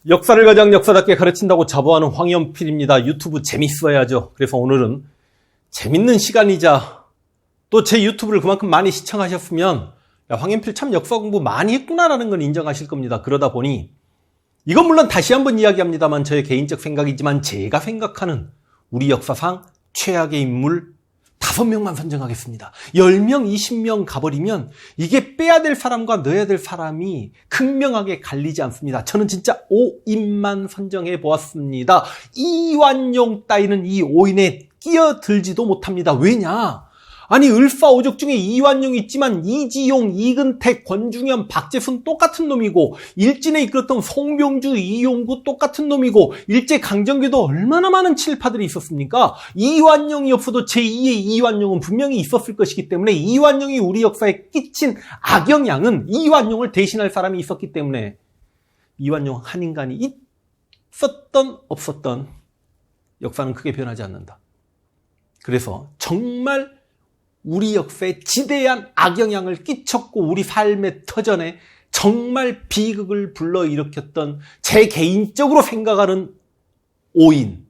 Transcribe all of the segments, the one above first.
역사를 가장 역사답게 가르친다고 자부하는 황연필입니다. 유튜브 재밌어야죠. 그래서 오늘은 재밌는 시간이자 또 제 유튜브를 그만큼 많이 시청하셨으면 야, 황연필 참 역사 공부 많이 했구나라는 건 인정하실 겁니다. 그러다 보니 이건 물론 다시 한번 이야기합니다만 저의 개인적 생각이지만 제가 생각하는 우리 역사상 최악의 인물 5명만 선정하겠습니다. 10명, 20명 가버리면 이게 빼야 될 사람과 넣어야 될 사람이 극명하게 갈리지 않습니다. 저는 진짜 5인만 선정해 보았습니다. 이완용 따위는 이 5인에 끼어들지도 못합니다. 왜냐? 아니 을사오적 중에 이완용이 있지만 이지용, 이근택, 권중현, 박재순 똑같은 놈이고 일진에 이끌었던 송병주, 이용구 똑같은 놈이고 일제강점기도 얼마나 많은 친일파들이 있었습니까? 이완용이 없어도 제2의 이완용은 분명히 있었을 것이기 때문에 이완용이 우리 역사에 끼친 악영향은 이완용을 대신할 사람이 있었기 때문에 이완용 한 인간이 있었던 없었던 역사는 크게 변하지 않는다. 그래서 정말 우리 역사에 지대한 악영향을 끼쳤고 우리 삶의 터전에 정말 비극을 불러일으켰던 제 개인적으로 생각하는 5인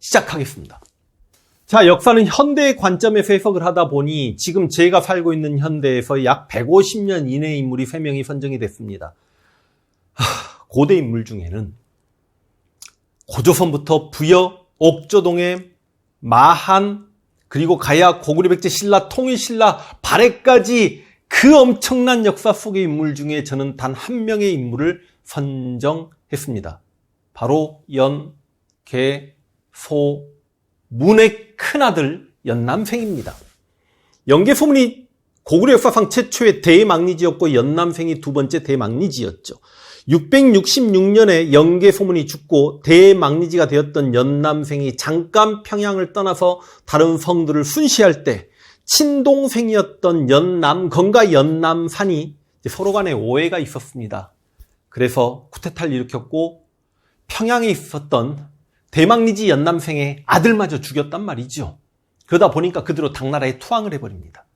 시작하겠습니다. 자, 역사는 현대의 관점에서 해석을 하다 보니 지금 제가 살고 있는 현대에서 약 150년 이내의 인물이 3명이 선정이 됐습니다. 고대 인물 중에는 고조선부터 부여, 옥조동의 마한, 그리고 가야, 고구려, 백제, 신라, 통일, 신라, 발해까지 그 엄청난 역사 속의 인물 중에 저는 단 한 명의 인물을 선정했습니다. 바로 연개소문의 큰아들 연남생입니다. 연개소문이 고구려 역사상 최초의 대망리지였고 연남생이 두 번째 대망리지였죠. 666년에 연개소문이 죽고 대망리지가 되었던 연남생이 잠깐 평양을 떠나서 다른 성들을 순시할 때 친동생이었던 연남건과 연남산이 서로 간에 오해가 있었습니다. 그래서 쿠데타를 일으켰고 평양에 있었던 대망리지 연남생의 아들마저 죽였단 말이죠. 그러다 보니까 그대로 당나라에 투항을 해버립니다.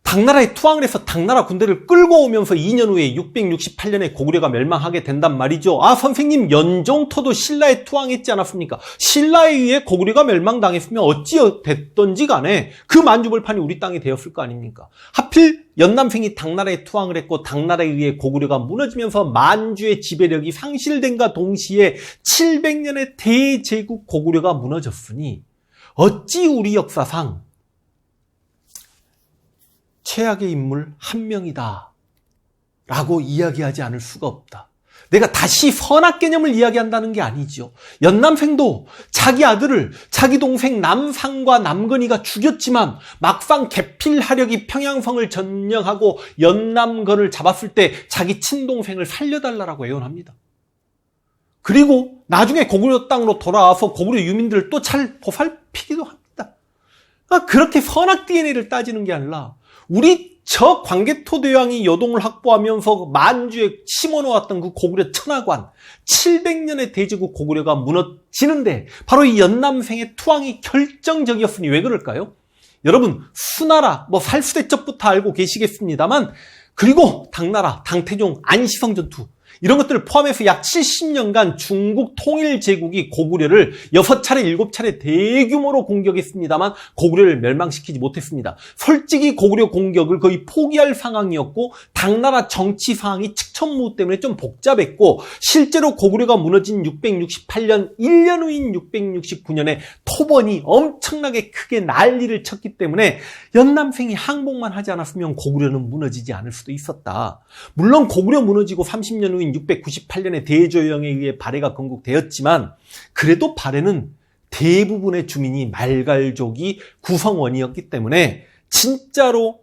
당나라에 투항을 해서 당나라 군대를 끌고 오면서 2년 후에 668년에 고구려가 멸망하게 된단 말이죠. 아, 선생님, 연종토도 신라에 투항했지 않았습니까? 신라에 의해 고구려가 멸망당했으면 어찌 됐던지 간에 그 만주벌판이 우리 땅이 되었을 거 아닙니까? 하필 연남생이 당나라에 투항을 했고 당나라에 의해 고구려가 무너지면서 만주의 지배력이 상실된과 동시에 700년의 대제국 고구려가 무너졌으니 어찌 우리 역사상 최악의 인물 한 명이다 라고 이야기하지 않을 수가 없다. 내가 다시 선악 개념을 이야기한다는 게 아니죠. 연남생도 자기 아들을 자기 동생 남상과 남건이가 죽였지만 막상 개필하력이 평양성을 점령하고 연남건을 잡았을 때 자기 친동생을 살려달라고 애원합니다. 그리고 나중에 고구려 땅으로 돌아와서 고구려 유민들을 또 잘 보살피기도 합니다. 그렇게 선악 DNA를 따지는 게 아니라 우리 저 광개토대왕이 여동을 확보하면서 만주에 심어놓았던 그 고구려 천하관 700년의 대제국 고구려가 무너지는데 바로 이 연남생의 투항이 결정적이었으니 왜 그럴까요? 여러분 수나라 살수대첩부터 알고 계시겠습니다만 그리고 당나라, 당태종, 안시성 전투 이런 것들을 포함해서 약 70년간 중국 통일제국이 고구려를 6차례, 7차례 대규모로 공격했습니다만 고구려를 멸망시키지 못했습니다. 솔직히 고구려 공격을 거의 포기할 상황이었고 당나라 정치 상황이 측천무 때문에 좀 복잡했고 실제로 고구려가 무너진 668년 1년 후인 669년에 토번이 엄청나게 크게 난리를 쳤기 때문에 연남생이 항복만 하지 않았으면 고구려는 무너지지 않을 수도 있었다. 물론 고구려 무너지고 30년 후인 698년에 대조영에 의해 발해가 건국되었지만 그래도 발해는 대부분의 주민이 말갈족이 구성원이었기 때문에 진짜로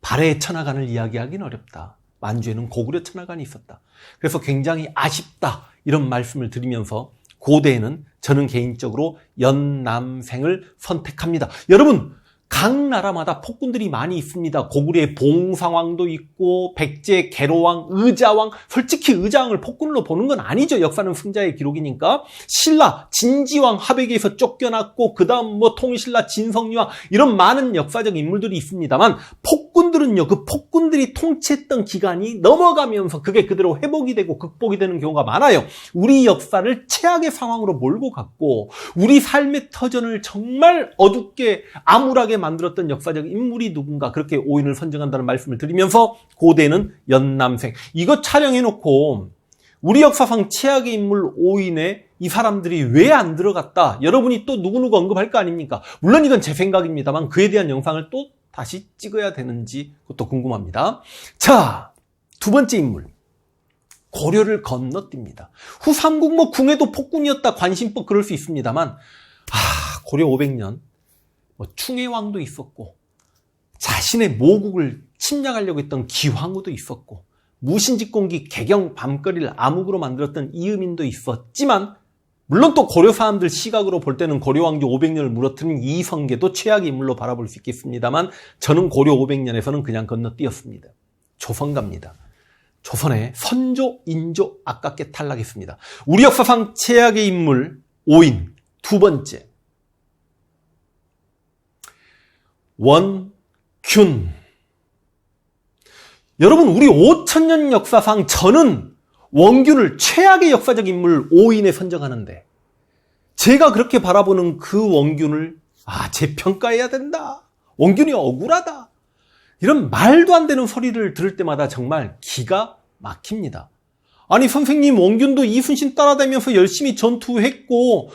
발해의 천하관을 이야기하기는 어렵다. 만주에는 고구려 천하관이 있었다. 그래서 굉장히 아쉽다 이런 말씀을 드리면서 고대에는 저는 개인적으로 연남생을 선택합니다. 여러분 각 나라마다 폭군들이 많이 있습니다. 고구려의 봉상왕도 있고 백제 계로왕, 의자왕. 솔직히 의자왕을 폭군으로 보는 건 아니죠. 역사는 승자의 기록이니까. 신라, 진지왕 하백에서 쫓겨났고 그 다음 통일신라, 진성리왕 이런 많은 역사적 인물들이 있습니다만 폭군 폭군들은요, 그 폭군들이 통치했던 기간이 넘어가면서 그게 그대로 회복이 되고 극복이 되는 경우가 많아요. 우리 역사를 최악의 상황으로 몰고 갔고 우리 삶의 터전을 정말 어둡게 암울하게 만들었던 역사적 인물이 누군가, 그렇게 오인을 선정한다는 말씀을 드리면서 고대는 연남생, 이거 촬영해놓고 우리 역사상 최악의 인물 오인에 이 사람들이 왜 안 들어갔다, 여러분이 또 누구누구 언급할 거 아닙니까? 물론 이건 제 생각입니다만 그에 대한 영상을 또 다시 찍어야 되는지 그것도 궁금합니다. 자, 두 번째 인물, 고려를 건너뜁니다. 후 삼국 궁에도 폭군이었다, 관심법 그럴 수 있습니다만 고려 500년 충혜왕도 있었고 자신의 모국을 침략하려고 했던 기황후도 있었고 무신직공기 개경 밤거리를 암흑으로 만들었던 이음인도 있었지만, 물론 또 고려 사람들 시각으로 볼 때는 고려 왕조 500년을 무너뜨린 이성계도 최악의 인물로 바라볼 수 있겠습니다만 저는 고려 500년에서는 그냥 건너뛰었습니다. 조선 갑니다. 조선의 선조, 인조 아깝게 탈락했습니다. 우리 역사상 최악의 인물 오인, 두 번째, 원균. 여러분, 우리 5000년 역사상 저는 원균을 최악의 역사적 인물 오인에 선정하는데, 제가 그렇게 바라보는 그 원균을 재평가해야 된다, 원균이 억울하다, 이런 말도 안 되는 소리를 들을 때마다 정말 기가 막힙니다. 아니 선생님, 원균도 이순신 따라다니면서 열심히 전투했고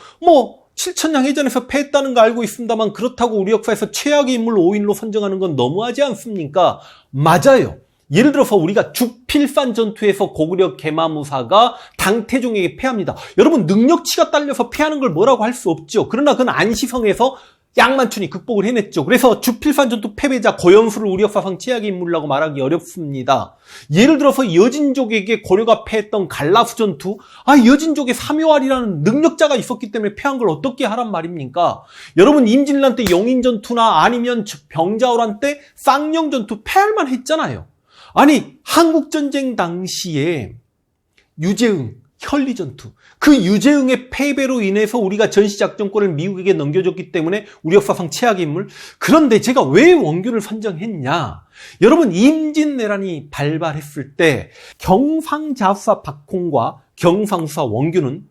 7천량 해전에서 패했다는 거 알고 있습니다만 그렇다고 우리 역사에서 최악의 인물 오인로 선정하는 건 너무하지 않습니까? 맞아요. 예를 들어서 우리가 죽필산 전투에서 고구려 계마무사가 당태종에게 패합니다. 여러분, 능력치가 딸려서 패하는 걸 뭐라고 할 수 없죠. 그러나 그건 안시성에서 양만춘이 극복을 해냈죠. 그래서 죽필산 전투 패배자 고연수를 우리 역사상 최악의 인물이라고 말하기 어렵습니다. 예를 들어서 여진족에게 고려가 패했던 갈라수 전투, 여진족에 삼요알이라는 능력자가 있었기 때문에 패한 걸 어떻게 하란 말입니까? 여러분, 임진왜란 때 영인전투나 아니면 병자호란 때 쌍용전투 패할만 했잖아요. 아니, 한국전쟁 당시에 유재응, 현리전투, 그 유재응의 패배로 인해서 우리가 전시작전권을 미국에게 넘겨줬기 때문에 우리 역사상 최악의 인물. 그런데 제가 왜 원균을 선정했냐? 여러분, 임진왜란이 발발했을 때 경상자수사 박홍과 경상수사 원균은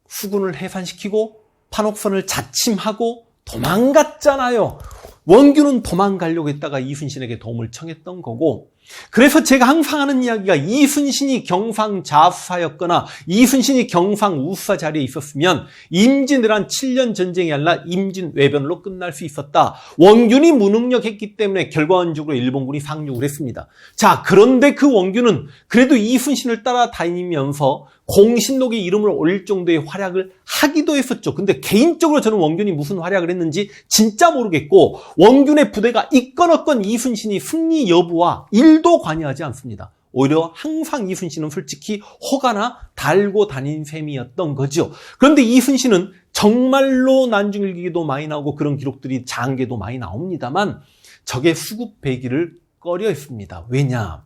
수군을 해산시키고 판옥선을 자침하고 도망갔잖아요. 원균은 도망가려고 했다가 이순신에게 도움을 청했던 거고, 그래서 제가 항상 하는 이야기가 이순신이 경상자수사였거나 이순신이 경상우수사 자리에 있었으면 임진왜란 7년 전쟁이 아니라 임진왜변으로 끝날 수 있었다. 원균이 무능력했기 때문에 결과론적으로 일본군이 상륙을 했습니다. 자, 그런데 그 원균은 그래도 이순신을 따라다니면서 공신록에 이름을 올릴 정도의 활약을 하기도 했었죠. 근데 개인적으로 저는 원균이 무슨 활약을 했는지 진짜 모르겠고, 원균의 부대가 있건 없건 이순신이 승리 여부와 1도 관여하지 않습니다. 오히려 항상 이순신은 솔직히 호가나 달고 다닌 셈이었던 거죠. 그런데 이순신은 정말로 난중일기도 많이 나오고 그런 기록들이 장계도 많이 나옵니다만 적의 수급배기를 꺼려 했습니다. 왜냐?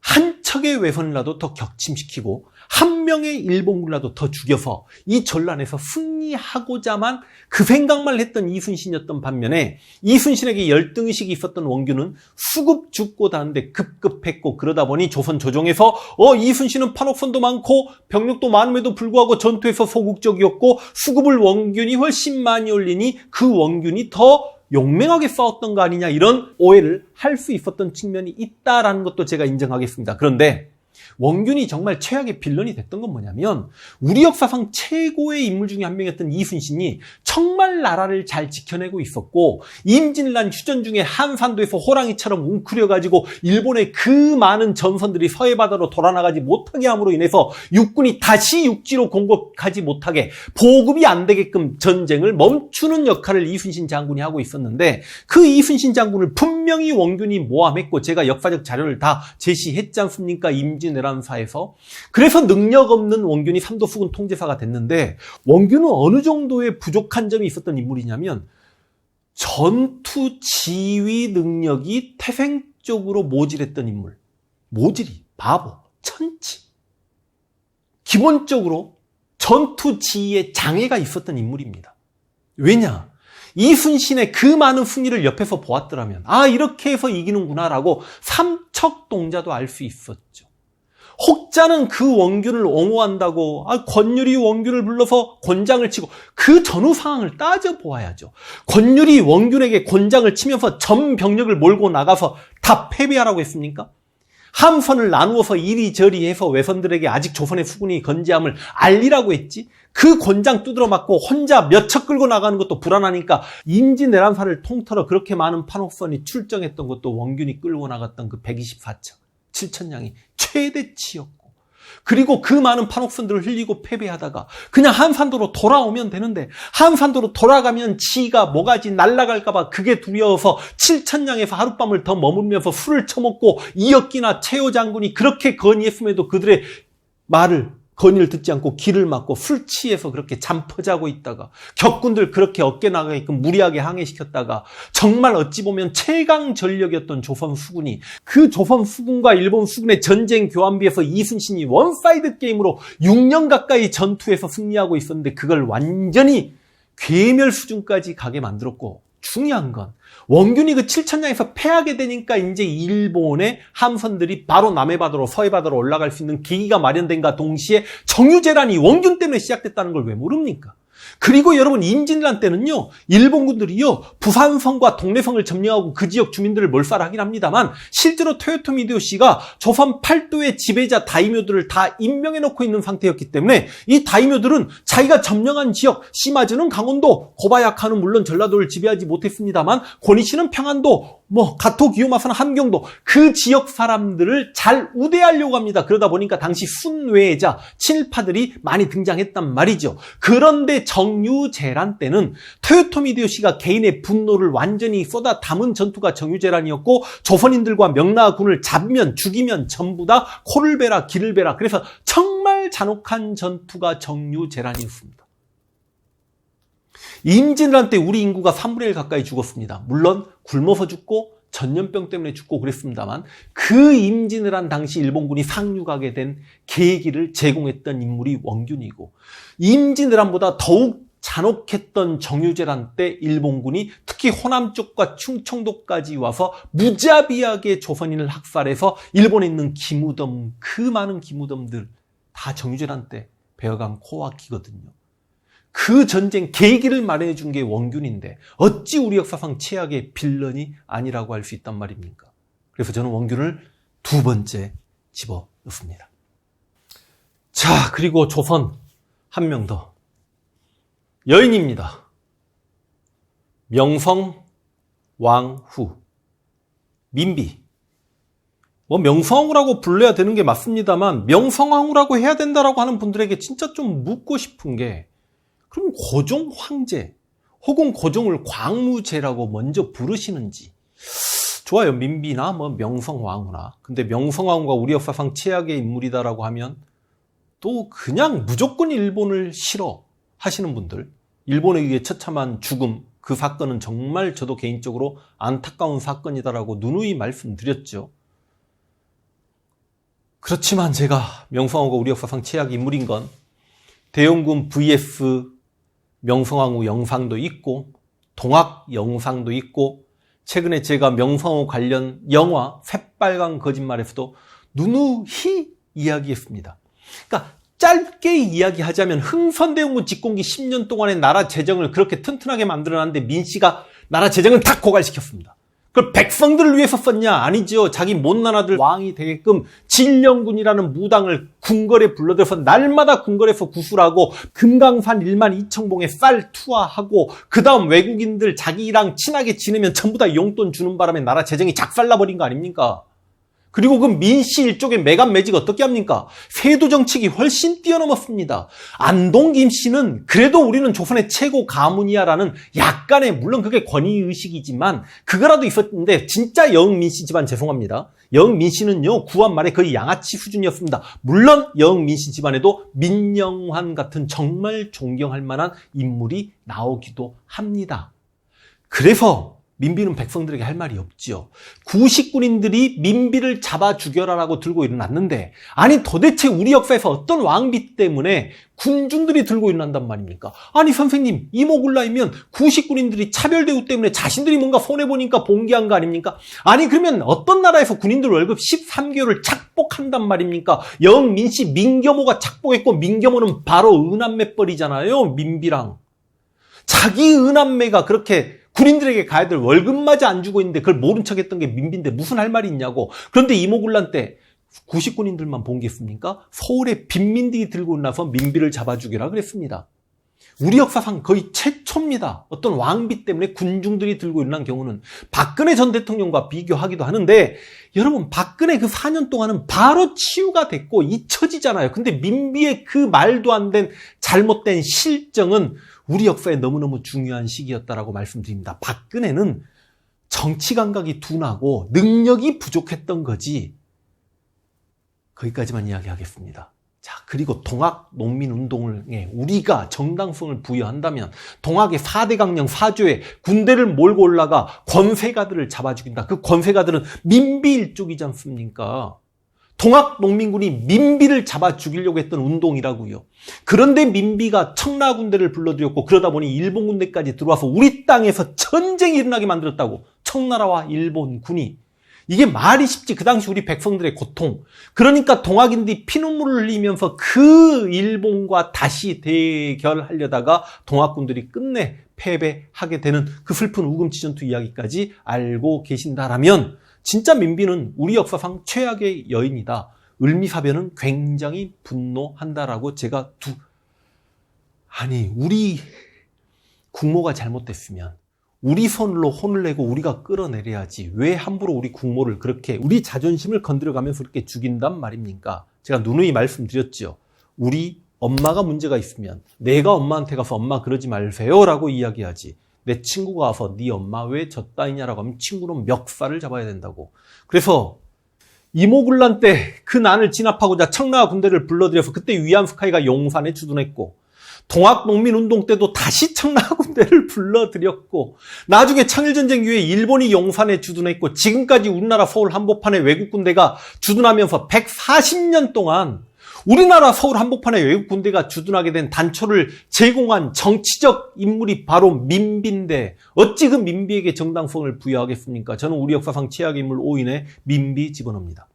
한 척의 외선이라도 더 격침시키고 한 명의 일본군이라도 더 죽여서 이 전란에서 승리하고자만 그 생각만 했던 이순신이었던 반면에, 이순신에게 열등의식이 있었던 원균은 수급 죽고 다는데 급급했고, 그러다 보니 조선 조정에서 이순신은 판옥선도 많고 병력도 많음에도 불구하고 전투에서 소극적이었고 수급을 원균이 훨씬 많이 올리니 그 원균이 더 용맹하게 싸웠던 거 아니냐, 이런 오해를 할 수 있었던 측면이 있다라는 것도 제가 인정하겠습니다. 그런데 원균이 정말 최악의 빌런이 됐던 건 뭐냐면, 우리 역사상 최고의 인물 중에 한 명이었던 이순신이 정말 나라를 잘 지켜내고 있었고, 임진왜란 휴전 중에 한산도에서 호랑이처럼 웅크려가지고 일본의 그 많은 전선들이 서해바다로 돌아나가지 못하게 함으로 인해서 육군이 다시 육지로 공격하지 못하게 보급이 안 되게끔 전쟁을 멈추는 역할을 이순신 장군이 하고 있었는데, 그 이순신 장군을 분명히 원균이 모함했고 제가 역사적 자료를 다 제시했지 않습니까? 임진왜란사에서. 그래서 능력 없는 원균이 삼도수군 통제사가 됐는데, 원균은 어느 정도의 부족한 점이 있었던 인물이냐면 전투 지휘 능력이 태생적으로 모질했던 인물. 모질이, 바보, 천치. 기본적으로 전투 지휘에 장애가 있었던 인물입니다. 왜냐? 이순신의 그 많은 승리를 옆에서 보았더라면 이렇게 해서 이기는구나라고 삼척동자도 알 수 있었죠. 혹자는 그 원균을 옹호한다고 권율이 원균을 불러서 곤장을 치고 그 전후 상황을 따져보아야죠. 권율이 원균에게 곤장을 치면서 전 병력을 몰고 나가서 다 패배하라고 했습니까? 함선을 나누어서 이리저리 해서 외선들에게 아직 조선의 수군이 건재함을 알리라고 했지. 그 곤장 두드러 맞고 혼자 몇 척 끌고 나가는 것도 불안하니까 임진왜란사를 통틀어 그렇게 많은 판옥선이 출정했던 것도 원균이 끌고 나갔던 그 124척 7,000량이 최대치였고, 그리고 그 많은 판옥선들을 흘리고 패배하다가 그냥 한산도로 돌아오면 되는데, 한산도로 돌아가면 지가 뭐가지 날아갈까봐 그게 두려워서 7,000량에서 하룻밤을 더 머물면서 술을 처먹고 이혁기나 최호 장군이 그렇게 건의했음에도 그들의 건의를 듣지 않고 길을 막고 술 취해서 그렇게 잠퍼자고 있다가 격군들 그렇게 어깨 나가게끔 무리하게 항해시켰다가 정말 어찌 보면 최강 전력이었던 조선 수군이, 그 조선 수군과 일본 수군의 전쟁 교환비에서 이순신이 원사이드 게임으로 6년 가까이 전투에서 승리하고 있었는데 그걸 완전히 괴멸 수준까지 가게 만들었고, 중요한 건 원균이 그 7,000량에서 패하게 되니까 이제 일본의 함선들이 바로 남해바다로 서해바다로 올라갈 수 있는 계기가 마련된과 동시에 정유재란이 원균 때문에 시작됐다는 걸 왜 모릅니까? 그리고 여러분, 임진왜란 때는요, 일본군들이요 부산성과 동래성을 점령하고 그 지역 주민들을 몰살하긴 합니다만 실제로 토요토미 히데요시가 조선 8도의 지배자 다이묘들을 다 임명해놓고 있는 상태였기 때문에 이 다이묘들은 자기가 점령한 지역, 시마즈는 강원도, 고바야카는 물론 전라도를 지배하지 못했습니다만 고니시는 평안도, 가토 기요마사는 함경도, 그 지역 사람들을 잘 우대하려고 합니다. 그러다 보니까 당시 순외자 친일파들이 많이 등장했단 말이죠. 그런데 정유재란 때는 토요토미 히데요시가 개인의 분노를 완전히 쏟아 담은 전투가 정유재란이었고, 조선인들과 명나군을 잡으면 죽이면 전부 다 코를 베라 길을 베라, 그래서 정말 잔혹한 전투가 정유재란이었습니다. 임진왜란 때 우리 인구가 3분의 1 가까이 죽었습니다. 물론 굶어서 죽고 전염병 때문에 죽고 그랬습니다만 그 임진왜란 당시 일본군이 상륙하게 된 계기를 제공했던 인물이 원균이고, 임진왜란보다 더욱 잔혹했던 정유재란 때 일본군이 특히 호남 쪽과 충청도까지 와서 무자비하게 조선인을 학살해서 일본에 있는 기무덤, 그 많은 기무덤들 다 정유재란 때 베어간 코와키거든요. 그 전쟁 계기를 마련해 준 게 원균인데 어찌 우리 역사상 최악의 빌런이 아니라고 할 수 있단 말입니까? 그래서 저는 원균을 두 번째 집어넣습니다. 자, 그리고 조선 한 명 더. 여인입니다. 명성왕후 민비. 명성왕후라고 불러야 되는 게 맞습니다만 명성왕후라고 해야 된다라고 하는 분들에게 진짜 좀 묻고 싶은 게, 그럼 고종 황제 혹은 고종을 광무제라고 먼저 부르시는지. 좋아요, 민비나 명성왕후나. 근데 명성왕후가 우리 역사상 최악의 인물이다라고 하면 또 그냥 무조건 일본을 싫어하시는 분들, 일본에 의해 처참한 죽음, 그 사건은 정말 저도 개인적으로 안타까운 사건이다라고 누누이 말씀드렸죠. 그렇지만 제가 명성왕후가 우리 역사상 최악의 인물인 건 대영군 vs 명성왕후 영상도 있고 동학 영상도 있고, 최근에 제가 명성왕후 관련 영화 새빨간 거짓말에서도 누누이 이야기했습니다. 그러니까 짧게 이야기하자면 흥선대원군 집권기 10년 동안의 나라 재정을 그렇게 튼튼하게 만들어놨는데 민씨가 나라 재정을 다 고갈시켰습니다. 그걸 백성들을 위해서 썼냐? 아니죠. 자기 못난 아들 왕이 되게끔 진령군이라는 무당을 궁궐에 불러들여서 날마다 궁궐에서 구술하고 금강산 12,000봉에 쌀 투하하고, 그 다음 외국인들 자기랑 친하게 지내면 전부 다 용돈 주는 바람에 나라 재정이 작살나버린 거 아닙니까? 그리고 그 민씨 일족의 매간매직 어떻게 합니까? 세도 정책이 훨씬 뛰어넘었습니다. 안동 김씨는 그래도 우리는 조선의 최고 가문이야라는 약간의, 물론 그게 권위의식이지만 그거라도 있었는데, 진짜 영민씨 집안 죄송합니다. 영민씨는요 구한 말에 거의 양아치 수준이었습니다. 물론 영민씨 집안에도 민영환 같은 정말 존경할 만한 인물이 나오기도 합니다. 그래서 민비는 백성들에게 할 말이 없지요. 구식군인들이 민비를 잡아 죽여라라고 들고 일어났는데, 아니 도대체 우리 역사에서 어떤 왕비 때문에 군중들이 들고 일어난단 말입니까? 아니 선생님, 이모굴라이면 구식군인들이 차별대우 때문에 자신들이 뭔가 손해보니까 봉기한 거 아닙니까? 아니 그러면 어떤 나라에서 군인들 월급 13개월을 착복한단 말입니까? 영민씨 민겸호가 착복했고, 민겸호는 바로 은한매뻘이잖아요. 민비랑 자기 은한매가 그렇게 군인들에게 가야 될 월급마저 안 주고 있는데 그걸 모른 척했던 게 민비인데 무슨 할 말이 있냐고. 그런데 이모군란 때 구식군인들만 봉기했습니까? 서울에 빈민들이 들고 나서 민비를 잡아 죽이라 그랬습니다. 우리 역사상 거의 최초입니다. 어떤 왕비 때문에 군중들이 들고 일어난 경우는 박근혜 전 대통령과 비교하기도 하는데, 여러분 박근혜 그 4년 동안은 바로 치유가 됐고 잊혀지잖아요. 근데 민비의 그 말도 안 된 잘못된 실정은 우리 역사에 너무너무 중요한 시기였다라고 말씀드립니다. 박근혜는 정치 감각이 둔하고 능력이 부족했던 거지. 거기까지만 이야기하겠습니다. 자, 그리고 동학농민운동에 우리가 정당성을 부여한다면 동학의 4대 강령 4조에 군대를 몰고 올라가 권세가들을 잡아 죽인다. 그 권세가들은 민비 일족이지 않습니까? 동학농민군이 민비를 잡아 죽이려고 했던 운동이라고요. 그런데 민비가 청라 군대를 불러들였고, 그러다 보니 일본 군대까지 들어와서 우리 땅에서 전쟁이 일어나게 만들었다고. 청나라와 일본군이. 이게 말이 쉽지. 그 당시 우리 백성들의 고통. 그러니까 동학인들이 피눈물을 흘리면서 그 일본과 다시 대결하려다가 동학군들이 끝내 패배하게 되는 그 슬픈 우금치 전투 이야기까지 알고 계신다라면, 진짜 민비는 우리 역사상 최악의 여인이다. 을미사변은 굉장히 분노한다라고 제가 아니 우리 국모가 잘못됐으면 우리 손으로 혼을 내고 우리가 끌어내려야지. 왜 함부로 우리 국모를 그렇게 우리 자존심을 건드려가면서 그렇게 죽인단 말입니까? 제가 누누이 말씀드렸죠. 우리 엄마가 문제가 있으면 내가 엄마한테 가서 엄마 그러지 마세요 라고 이야기하지. 내 친구가 와서 네 엄마 왜 졌다이냐라고 하면 친구는 멱살을 잡아야 된다고. 그래서 이모군란 때 그 난을 진압하고자 청라 군대를 불러들여서 그때 위안 스카이가 용산에 주둔했고, 동학농민운동 때도 다시 청라 군대를 불러들였고, 나중에 청일전쟁 이후에 일본이 용산에 주둔했고, 지금까지 우리나라 서울 한복판에 외국 군대가 주둔하면서 140년 동안 우리나라 서울 한복판에 외국 군대가 주둔하게 된 단초를 제공한 정치적 인물이 바로 민비인데, 어찌 그 민비에게 정당성을 부여하겠습니까? 저는 우리 역사상 최악의 인물 5인에 민비 집어넣습니다.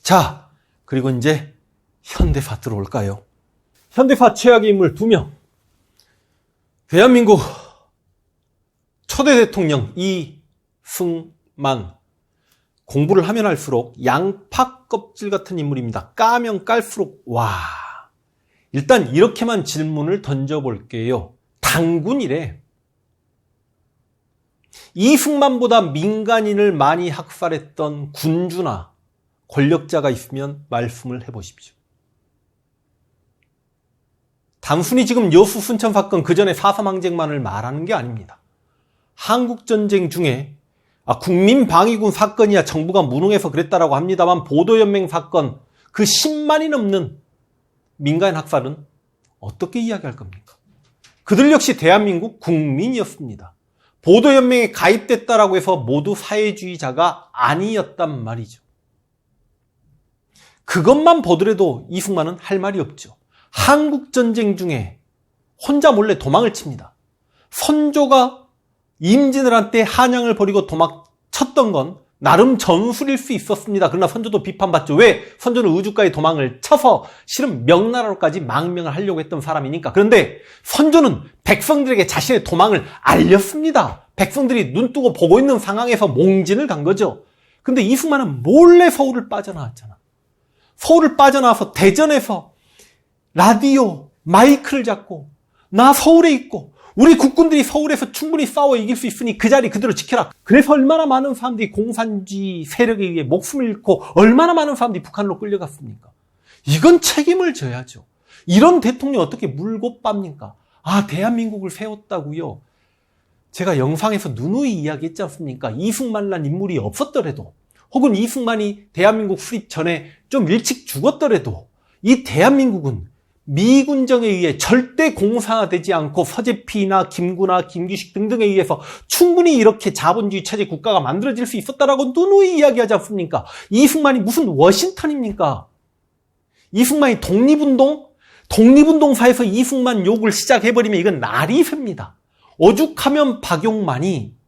자, 그리고 이제 현대사 들어올까요? 현대사 최악의 인물 2명. 대한민국 초대 대통령 이승만. 공부를 하면 할수록 양파 껍질 같은 인물입니다. 까면 깔수록 와. 일단 이렇게만 질문을 던져볼게요. 당군이래. 이승만보다 민간인을 많이 학살했던 군주나 권력자가 있으면 말씀을 해보십시오. 단순히 지금 여수 순천 사건 그 전에 4.3 항쟁만을 말하는 게 아닙니다. 한국전쟁 중에 국민방위군 사건이야 정부가 무능해서 그랬다라고 합니다만, 보도연맹 사건 그 10만이 넘는 민간인 학살은 어떻게 이야기할 겁니까? 그들 역시 대한민국 국민이었습니다. 보도연맹에 가입됐다라고 해서 모두 사회주의자가 아니었단 말이죠. 그것만 보더라도 이승만은 할 말이 없죠. 한국전쟁 중에 혼자 몰래 도망을 칩니다. 선조가 임진을 한 때 한양을 버리고 도망쳤던 건 나름 전술일 수 있었습니다. 그러나 선조도 비판받죠. 왜? 선조는 의주까지 도망을 쳐서 실은 명나라로까지 망명을 하려고 했던 사람이니까. 그런데 선조는 백성들에게 자신의 도망을 알렸습니다. 백성들이 눈 뜨고 보고 있는 상황에서 몽진을 간 거죠. 근데 이승만은 몰래 서울을 빠져나왔잖아. 서울을 빠져나와서 대전에서 라디오, 마이크를 잡고 나 서울에 있고 우리 국군들이 서울에서 충분히 싸워 이길 수 있으니 그 자리 그대로 지켜라. 그래서 얼마나 많은 사람들이 공산주의 세력에 의해 목숨을 잃고 얼마나 많은 사람들이 북한으로 끌려갔습니까? 이건 책임을 져야죠. 이런 대통령 어떻게 물고 빱니까? 대한민국을 세웠다고요? 제가 영상에서 누누이 이야기했지 않습니까? 이승만이라는 인물이 없었더라도, 혹은 이승만이 대한민국 수립 전에 좀 일찍 죽었더라도 이 대한민국은 미군정에 의해 절대 공산화되지 않고 서재피나 김구나 김규식 등등에 의해서 충분히 이렇게 자본주의 체제 국가가 만들어질 수 있었다라고 누누이 이야기하지 않습니까? 이승만이 무슨 워싱턴입니까? 이승만이 독립운동사에서 이승만 욕을 시작해버리면 이건 나리새입니다. 오죽하면 박용만이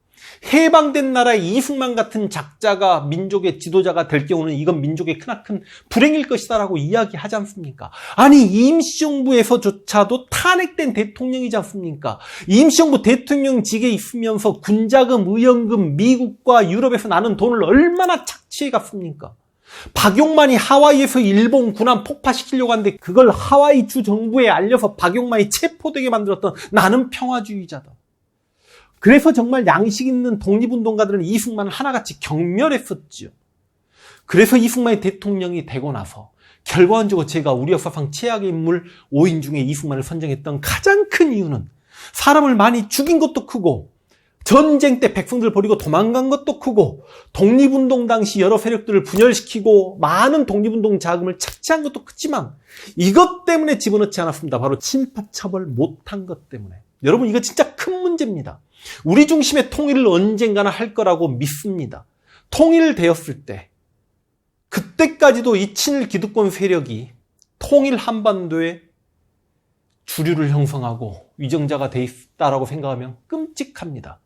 해방된 나라의 이승만 같은 작자가 민족의 지도자가 될 경우는 이건 민족의 크나큰 불행일 것이다라고 이야기하지 않습니까? 아니 임시정부에서조차도 탄핵된 대통령이지 않습니까? 임시정부 대통령직에 있으면서 군자금, 의원금, 미국과 유럽에서 나는 돈을 얼마나 착취해 갔습니까? 박용만이 하와이에서 일본 군함 폭파시키려고 하는데 그걸 하와이 주 정부에 알려서 박용만이 체포되게 만들었던 나는 평화주의자다. 그래서 정말 양식 있는 독립운동가들은 이승만을 하나같이 경멸했었죠. 그래서 이승만이 대통령이 되고 나서 결과적으로 제가 우리 역사상 최악의 인물 5인 중에 이승만을 선정했던 가장 큰 이유는 사람을 많이 죽인 것도 크고 전쟁 때 백성들 버리고 도망간 것도 크고 독립운동 당시 여러 세력들을 분열시키고 많은 독립운동 자금을 착취한 것도 크지만 이것 때문에 집어넣지 않았습니다. 바로 친일파 처벌 못한 것 때문에. 여러분 이거 진짜 큰 문제입니다. 우리 중심의 통일을 언젠가는 할 거라고 믿습니다. 통일되었을 때 그때까지도 이 친일 기득권 세력이 통일 한반도에 주류를 형성하고 위정자가 돼 있다라고 생각하면 끔찍합니다.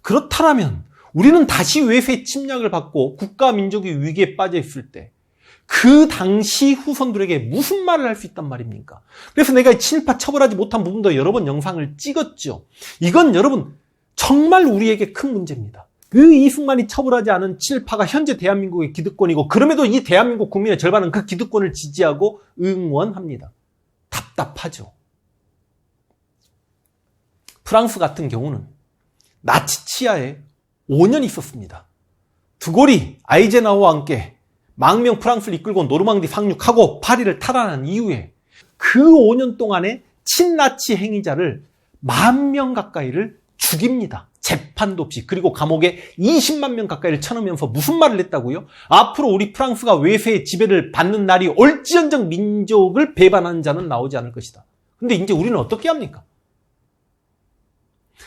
그렇다면 우리는 다시 외세 침략을 받고 국가 민족이 위기에 빠져 있을 때 그 당시 후손들에게 무슨 말을 할 수 있단 말입니까? 그래서 내가 친일파 처벌하지 못한 부분도 여러 번 영상을 찍었죠. 이건 여러분 정말 우리에게 큰 문제입니다. 그 이승만이 처벌하지 않은 친일파가 현재 대한민국의 기득권이고 그럼에도 이 대한민국 국민의 절반은 그 기득권을 지지하고 응원합니다. 답답하죠. 프랑스 같은 경우는 나치 치하에 5년 있었습니다. 드골이 아이젠하워와 함께 망명 프랑스를 이끌고 노르망디 상륙하고 파리를 탈환한 이후에 그 5년 동안에 친나치 행위자를 10,000명 가까이를 죽입니다. 재판도 없이. 그리고 감옥에 20만 명 가까이를 쳐넣으면서 무슨 말을 했다고요? 앞으로 우리 프랑스가 외세의 지배를 받는 날이 올지언정 민족을 배반하는 자는 나오지 않을 것이다. 근데 이제 우리는 어떻게 합니까?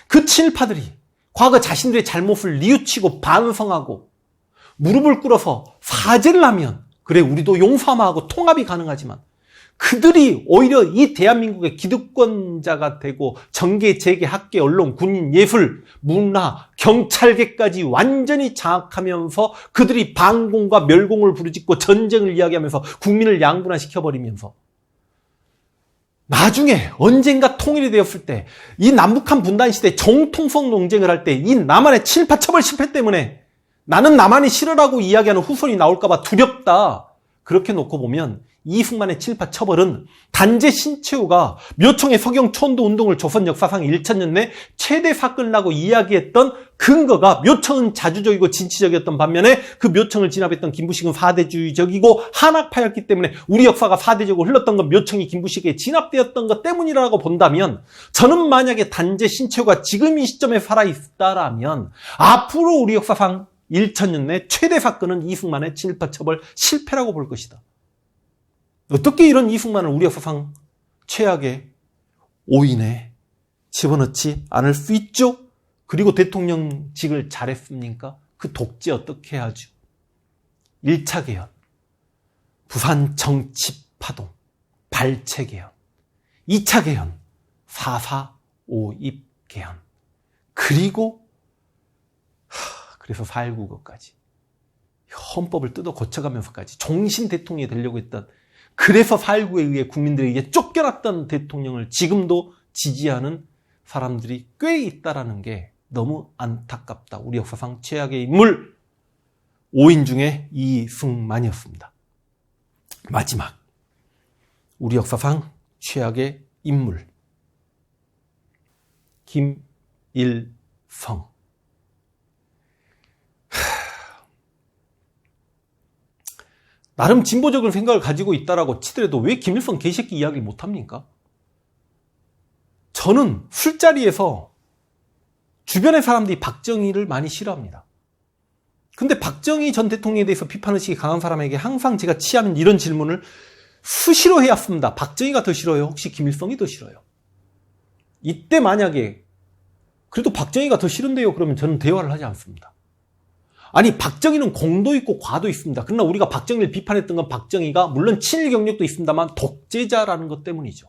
그 친일파들이 과거 자신들의 잘못을 뉘우치고 반성하고 무릎을 꿇어서 사죄를 하면 그래 우리도 용서하고 통합이 가능하지만 그들이 오히려 이 대한민국의 기득권자가 되고 정계, 재계, 학계, 언론, 군인, 예술, 문화, 경찰계까지 완전히 장악하면서 그들이 반공과 멸공을 부르짖고 전쟁을 이야기하면서 국민을 양분화시켜버리면서 나중에 언젠가 통일이 되었을 때 이 남북한 분단 시대 정통성 논쟁을 할 때 이 남한의 친일파 처벌 실패 때문에 나는 남한이 싫으라고 이야기하는 후손이 나올까 봐 두렵다. 그렇게 놓고 보면 이승만의 친일파 처벌은 단재 신채호가 묘청의 서경 초원도 운동을 조선 역사상 1000년 내 최대 사건이라고 이야기했던 근거가 묘청은 자주적이고 진취적이었던 반면에 그 묘청을 진압했던 김부식은 사대주의적이고 한학파였기 때문에 우리 역사가 사대적으로 흘렀던 건 묘청이 김부식에 진압되었던 것 때문이라고 본다면 저는 만약에 단재 신채호가 지금 이 시점에 살아있다라면 앞으로 우리 역사상 1000년 내 최대 사건은 이승만의 친일파 처벌 실패라고 볼 것이다. 어떻게 이런 이승만을 우리 역사상 최악의 5인에 집어넣지 않을 수 있죠? 그리고 대통령직을 잘했습니까? 그 독재 어떻게 하죠? 1차 개헌, 부산 정치파동, 발췌 개헌, 2차 개헌, 4.4.5.입 개헌, 그리고 그래서 4.19까지 헌법을 뜯어 고쳐가면서까지 종신 대통령이 되려고 했던 그래서 4.19에 의해 국민들에게 쫓겨났던 대통령을 지금도 지지하는 사람들이 꽤 있다라는 게 너무 안타깝다. 우리 역사상 최악의 인물 5인 중에 이승만이었습니다. 마지막 우리 역사상 최악의 인물 김일성. 나름 진보적인 생각을 가지고 있다라고 치더라도 왜 김일성 개새끼 이야기를 못합니까? 저는 술자리에서 주변의 사람들이 박정희를 많이 싫어합니다. 근데 박정희 전 대통령에 대해서 비판의식이 강한 사람에게 항상 제가 취하는 이런 질문을 수시로 해왔습니다. 박정희가 더 싫어요? 혹시 김일성이 더 싫어요? 이때 만약에 그래도 박정희가 더 싫은데요? 그러면 저는 대화를 하지 않습니다. 아니, 박정희는 공도 있고 과도 있습니다. 그러나 우리가 박정희를 비판했던 건 박정희가 물론 친일 경력도 있습니다만 독재자라는 것 때문이죠.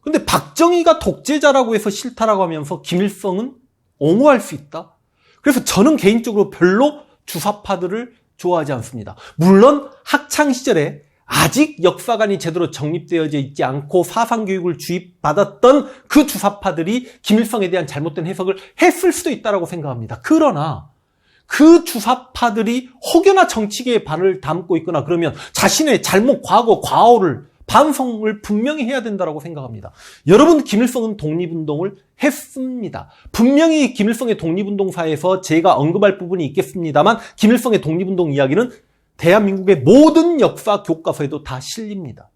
그런데 박정희가 독재자라고 해서 싫다라고 하면서 김일성은 옹호할 수 있다? 그래서 저는 개인적으로 별로 주사파들을 좋아하지 않습니다. 물론 학창시절에 아직 역사관이 제대로 정립되어져 있지 않고 사상교육을 주입받았던 그 주사파들이 김일성에 대한 잘못된 해석을 했을 수도 있다고 생각합니다. 그러나 그 주사파들이 혹여나 정치계에 발을 담고 있거나 그러면 자신의 잘못, 과거, 과오를 반성을 분명히 해야 된다고 생각합니다. 여러분, 김일성은 독립운동을 했습니다. 분명히 김일성의 독립운동사에서 제가 언급할 부분이 있겠습니다만 김일성의 독립운동 이야기는 대한민국의 모든 역사 교과서에도 다 실립니다.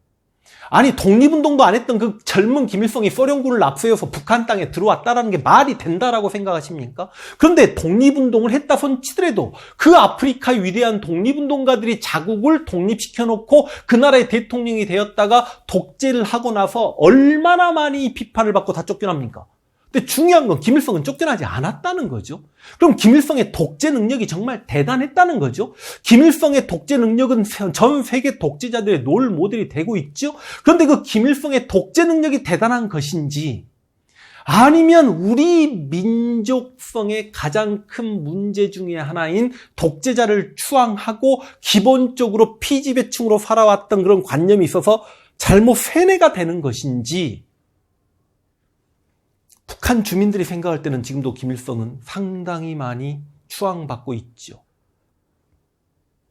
아니, 독립운동도 안 했던 그 젊은 김일성이 소련군을 압수해서 북한 땅에 들어왔다라는 게 말이 된다라고 생각하십니까? 그런데 독립운동을 했다 손치더라도 그 아프리카의 위대한 독립운동가들이 자국을 독립시켜놓고 그 나라의 대통령이 되었다가 독재를 하고 나서 얼마나 많이 비판을 받고 다 쫓겨납니까? 근데 중요한 건 김일성은 쫓겨나지 않았다는 거죠. 그럼 김일성의 독재 능력이 정말 대단했다는 거죠. 김일성의 독재 능력은 전 세계 독재자들의 롤 모델이 되고 있죠. 그런데 그 김일성의 독재 능력이 대단한 것인지 아니면 우리 민족성의 가장 큰 문제 중에 하나인 독재자를 추앙하고 기본적으로 피지배층으로 살아왔던 그런 관념이 있어서 잘못 세뇌가 되는 것인지 북한 주민들이 생각할 때는 지금도 김일성은 상당히 많이 추앙받고 있죠.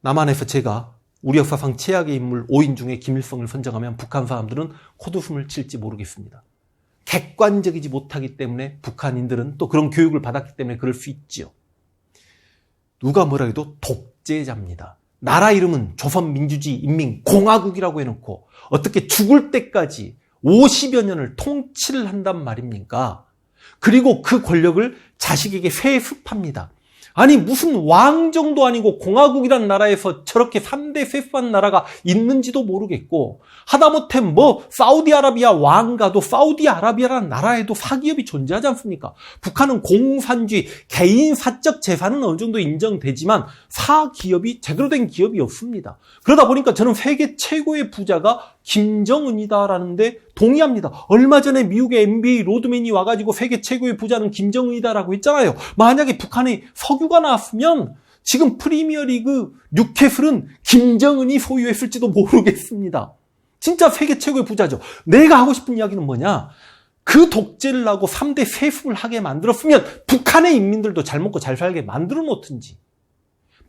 남한에서 제가 우리 역사상 최악의 인물 5인 중에 김일성을 선정하면 북한 사람들은 콧웃음을 칠지 모르겠습니다. 객관적이지 못하기 때문에 북한인들은 또 그런 교육을 받았기 때문에 그럴 수 있죠. 누가 뭐라 해도 독재자입니다. 나라 이름은 조선민주주의인민공화국이라고 해놓고 어떻게 죽을 때까지 50여 년을 통치를 한단 말입니까? 그리고 그 권력을 자식에게 세습합니다. 아니, 무슨 왕정도 아니고 공화국이란 나라에서 저렇게 3대 세습한 나라가 있는지도 모르겠고, 하다못해 사우디아라비아 왕가도 사우디아라비아라는 나라에도 사기업이 존재하지 않습니까? 북한은 공산주의, 개인 사적 재산은 어느 정도 인정되지만 사기업이 제대로 된 기업이 없습니다. 그러다 보니까 저는 세계 최고의 부자가 김정은이다라는데 동의합니다. 얼마 전에 미국의 MBA 로드맨이 와가지고 세계 최고의 부자는 김정은이다라고 했잖아요. 만약에 북한에 석유가 나왔으면 지금 프리미어리그 뉴캐슬은 김정은이 소유했을지도 모르겠습니다. 진짜 세계 최고의 부자죠. 내가 하고 싶은 이야기는 뭐냐? 그 독재를 하고 3대 세습을 하게 만들었으면 북한의 인민들도 잘 먹고 잘 살게 만들어 놓든지.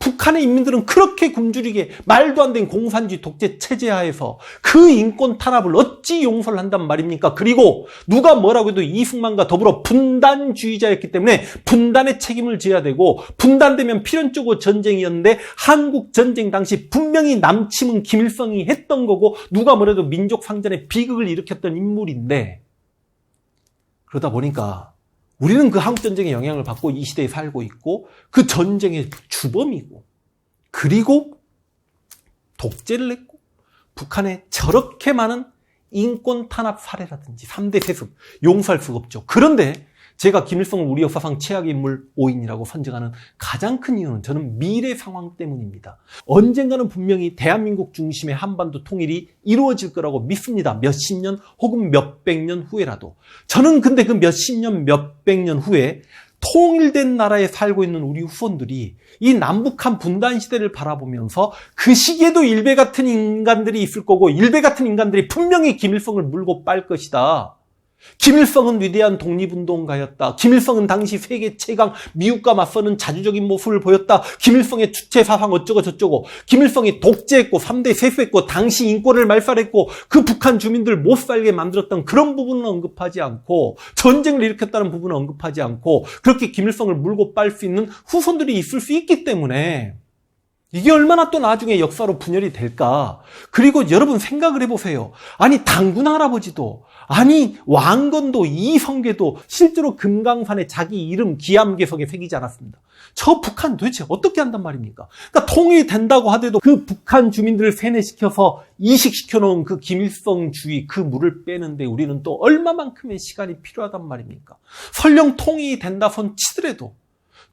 북한의 인민들은 그렇게 굶주리게 말도 안 되는 공산주의 독재 체제 하에서 그 인권 탄압을 어찌 용서를 한단 말입니까? 그리고 누가 뭐라고 해도 이승만과 더불어 분단주의자였기 때문에 분단의 책임을 져야 되고, 분단되면 필연적으로 전쟁이었는데 한국 전쟁 당시 분명히 남침은 김일성이 했던 거고, 누가 뭐래도 민족 상전의 비극을 일으켰던 인물인데, 그러다 보니까 우리는 그 한국전쟁의 영향을 받고 이 시대에 살고 있고 그 전쟁의 주범이고, 그리고 독재를 했고 북한에 저렇게 많은 인권 탄압 사례라든지 3대 세습 용서할 수가 없죠. 그런데 제가 김일성을 우리 역사상 최악의 인물 5인이라고 선정하는 가장 큰 이유는 저는 미래 상황 때문입니다. 언젠가는 분명히 대한민국 중심의 한반도 통일이 이루어질 거라고 믿습니다. 몇십 년 혹은 몇백 년 후에라도. 저는 근데 그 몇십 년, 몇백 년 후에 통일된 나라에 살고 있는 우리 후손들이 이 남북한 분단 시대를 바라보면서 그 시기에도 일베 같은 인간들이 있을 거고, 일베 같은 인간들이 분명히 김일성을 물고 빨 것이다. 김일성은 위대한 독립운동가였다. 김일성은 당시 세계 최강 미국과 맞서는 자주적인 모습을 보였다. 김일성의 주체 사상 어쩌고 저쩌고, 김일성이 독재했고 3대 세수했고 당시 인권을 말살했고 그 북한 주민들 못 살게 만들었던 그런 부분은 언급하지 않고, 전쟁을 일으켰다는 부분은 언급하지 않고, 그렇게 김일성을 물고 빨 수 있는 후손들이 있을 수 있기 때문에 이게 얼마나 또 나중에 역사로 분열이 될까? 그리고 여러분 생각을 해보세요. 아니 당군 할아버지도, 아니 왕건도, 이성계도 실제로 금강산에 자기 이름 기암괴석에 새기지 않았습니다. 저 북한 도대체 어떻게 한단 말입니까? 그러니까 통일된다고 하더라도 그 북한 주민들을 세뇌시켜서 이식시켜 놓은 그 김일성주의, 그 물을 빼는데 우리는 또 얼마만큼의 시간이 필요하단 말입니까? 설령 통일이 된다 손 치더라도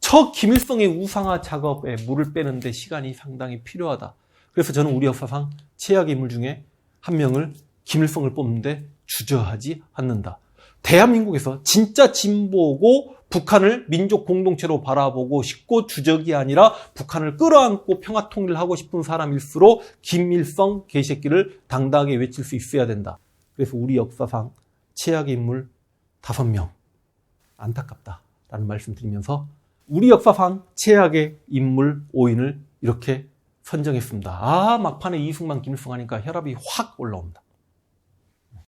저 김일성의 우상화 작업에 물을 빼는데 시간이 상당히 필요하다. 그래서 저는 우리 역사상 최악의 인물 중에 한 명을, 김일성을 뽑는데 주저하지 않는다. 대한민국에서 진짜 진보고 북한을 민족 공동체로 바라보고 싶고 주적이 아니라 북한을 끌어안고 평화통일을 하고 싶은 사람일수록 김일성 개새끼를 당당하게 외칠 수 있어야 된다. 그래서 우리 역사상 최악의 인물 5명, 안타깝다라는 말씀 드리면서 우리 역사상 최악의 인물 5인을 이렇게 선정했습니다. 막판에 이승만, 김일성 하니까 혈압이 확 올라옵니다.